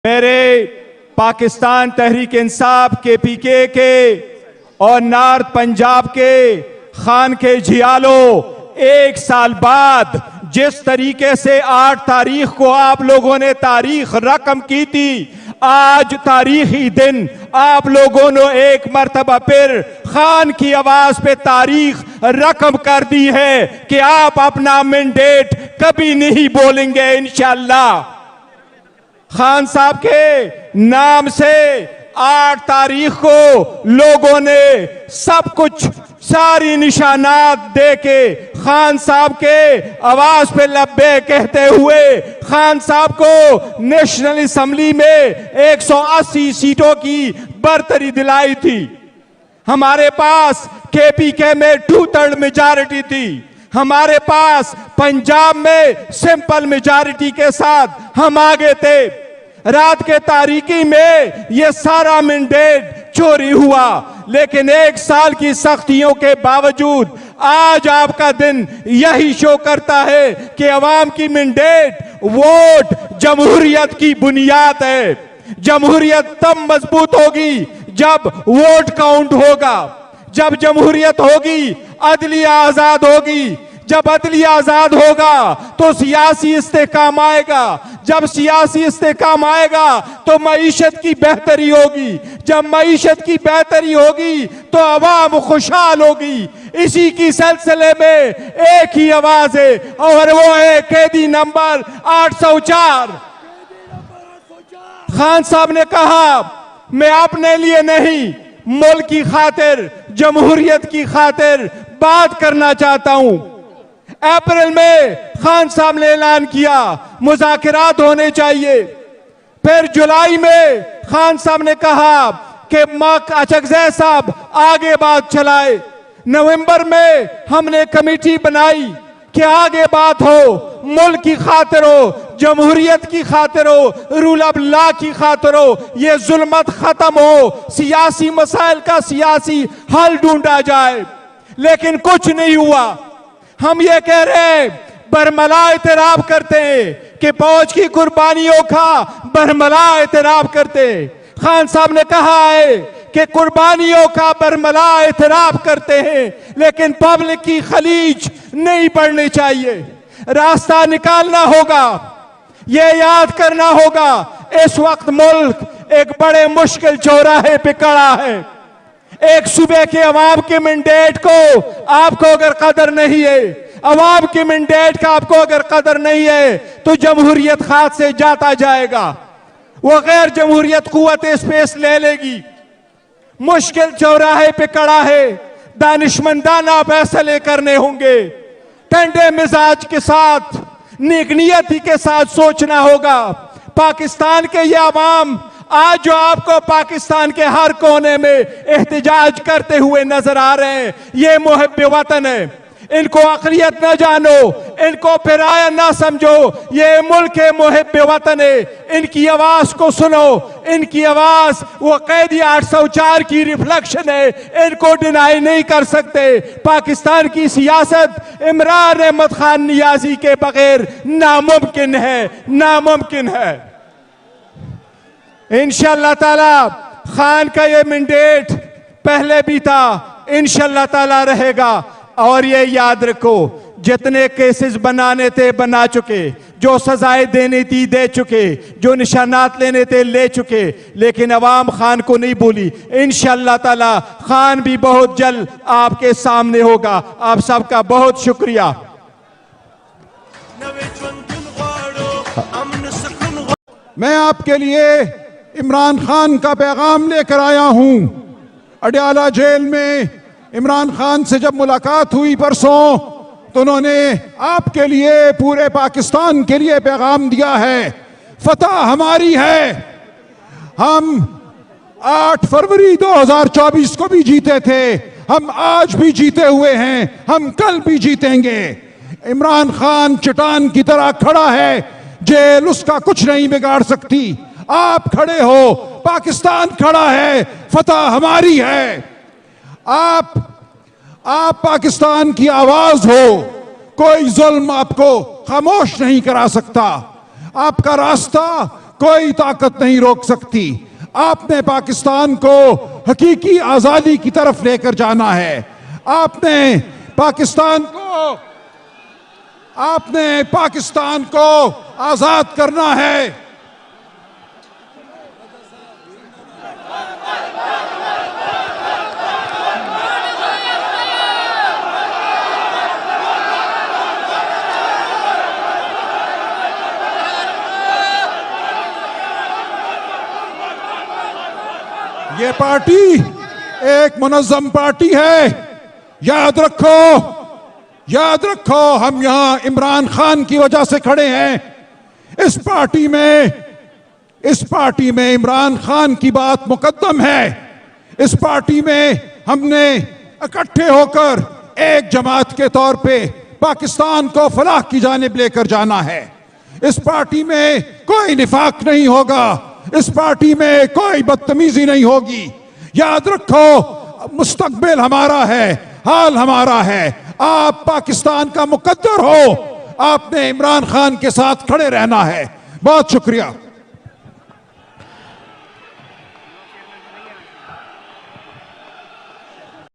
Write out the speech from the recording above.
मेरे पाकिस्तान तहरीक इंसाफ KPK के और नॉर्थ पंजाब के खान के झियालो, एक साल बाद जिस तरीके से 8 तारीख को आप लोगों ने तारीख रकम की थी, आज तारीखी दिन आप लोगों ने एक मर्तबा फिर खान की आवाज पे तारीख रकम कर दी है कि आप अपना मैंडेट कभी नहीं बोलेंगे इंशाअल्लाह। खान साहब के नाम से 8 तारीख को लोगों ने सब कुछ सारी निशानात दे के खान साहब के आवाज पे लब्बे कहते हुए खान साहब को नेशनल असेंबली में 180 सीटों की बरतरी दिलाई थी। हमारे पास KPK में 2/3 मेजॉरिटी थी। हमारे पास पंजाब में सिंपल मेजॉरिटी के साथ हम आगे थे। रात के तारीकी में यह सारा मैंडेट चोरी हुआ, लेकिन 1 साल की सख्तियों के बावजूद आज आपका दिन यही शो करता है कि अवाम की मैंडेट वोट जमहूरियत की बुनियाद है। जमहूरियत तब मजबूत होगी जब वोट काउंट होगा, जब जमहूरियत होगी अदलिया आजाद होगी, जब अदलिया आजाद होगा तो सियासी इस्तेकाम आएगा, जब सियासी इस्तेकाम आएगा तो मईशत की बेहतरी होगी, जब मईशत की बेहतरी होगी तो अवाम खुशहाल होगी। इसी की सिलसिले में एक ही आवाज है और वो है कैदी नंबर 804। खान साहब ने कहा, मैं अपने लिए नहीं मुल्क की खातिर, जमहूरियत की खातिर बात करना चाहता हूं। अप्रैल में खान साहब ने ऐलान किया मुज़ाकरात होने चाहिए। फिर जुलाई में खान साहब ने कहा कि अचकज़ई साहब आगे बात चलाए। नवंबर में हमने कमेटी बनाई कि आगे बात हो, मुल्क की खातिर हो, जमहूरियत की खातिर हो, रूल ऑफ लॉ की खातिर हो, ये जुल्मत खत्म हो, सियासी मसाइल का सियासी हल ढूंढा जाए। लेकिन कुछ नहीं हुआ। हम ये कह रहे हैं, बरमला एतराब करते हैं कि फौज की कुर्बानियों का बरमला एतराब करते हैं। खान साहब ने कहा है कि कुर्बानियों का बरमला एतराब करते हैं, लेकिन पब्लिक की खलीज नहीं पड़नी चाहिए। रास्ता निकालना होगा, ये याद करना होगा, इस वक्त मुल्क एक बड़े मुश्किल चौराहे पे खड़ा है। एक सूबे के अवाम के मैंडेट को आपको अगर कदर नहीं है, अवाम के मैंडेट का आपको अगर कदर नहीं है, तो जमहूरियत हाथ से जाता जाएगा, वो गैर जमहूरियत कुव्वत स्पेस ले लेगी। मुश्किल चौराहे पे खड़ा है, दानिशमंदाना फैसले करने होंगे, ठंडे मिजाज के साथ, नेक नियती के साथ सोचना होगा। पाकिस्तान के ये अवाम आज जो आपको पाकिस्तान के हर कोने में एहतजाज करते हुए नजर आ रहे हैं, ये मुहिब्बे वतन है। इनको अक़लियत न जानो, इनको फिराया ना समझो, ये मुल्क के मुहिब्बे वतन है। इनकी आवाज को सुनो, इनकी आवाज वो कैदी 804 की रिफ्लेक्शन है, इनको डिनाई नहीं कर सकते। पाकिस्तान की सियासत इमरान अहमद खान नियाजी के बगैर नामुमकिन है, नामुमकिन है। इंशाअल्लाह ताला खान का ये मैंडेट पहले भी था, इंशाअल्लाह ताला रहेगा। और ये याद रखो, जितने केसेस बनाने थे बना चुके, जो सजाएं देनी थी दे चुके, जो निशानात लेने थे ले चुके, लेकिन अवाम खान को नहीं भूली। इंशाअल्लाह ताला खान भी बहुत जल्द आपके सामने होगा। आप सबका बहुत शुक्रिया। मैं आपके लिए इमरान खान का पैगाम लेकर आया हूं। अडयाला जेल में इमरान खान से जब मुलाकात हुई परसों, तो उन्होंने आपके लिए, पूरे पाकिस्तान के लिए पैगाम दिया है, फतह हमारी है। हम 8 फरवरी 2024 को भी जीते थे, हम आज भी जीते हुए हैं, हम कल भी जीतेंगे। इमरान खान चट्टान की तरह खड़ा है, जेल उसका कुछ नहीं बिगाड़ सकती। आप खड़े हो, पाकिस्तान खड़ा है, फतह हमारी है। आप पाकिस्तान की आवाज हो, कोई जुल्म आपको खामोश नहीं करा सकता। आपका रास्ता कोई ताकत नहीं रोक सकती। आपने पाकिस्तान को हकीकी आजादी की तरफ लेकर जाना है। आपने पाकिस्तान को आजाद करना है। ये पार्टी एक मुनज़्ज़म पार्टी है। याद रखो हम यहां इमरान खान की वजह से खड़े हैं। इस पार्टी में इमरान खान की बात मुकद्दम है। इस पार्टी में हमने इकट्ठे होकर एक जमात के तौर पे पाकिस्तान को फलाह की जानिब लेकर जाना है। इस पार्टी में कोई निफाक नहीं होगा। इस पार्टी में कोई बदतमीजी नहीं होगी। याद रखो, मुस्तकबिल हमारा है, हाल हमारा है। आप पाकिस्तान का मुकद्दर हो। आपने इमरान खान के साथ खड़े रहना है। बहुत शुक्रिया।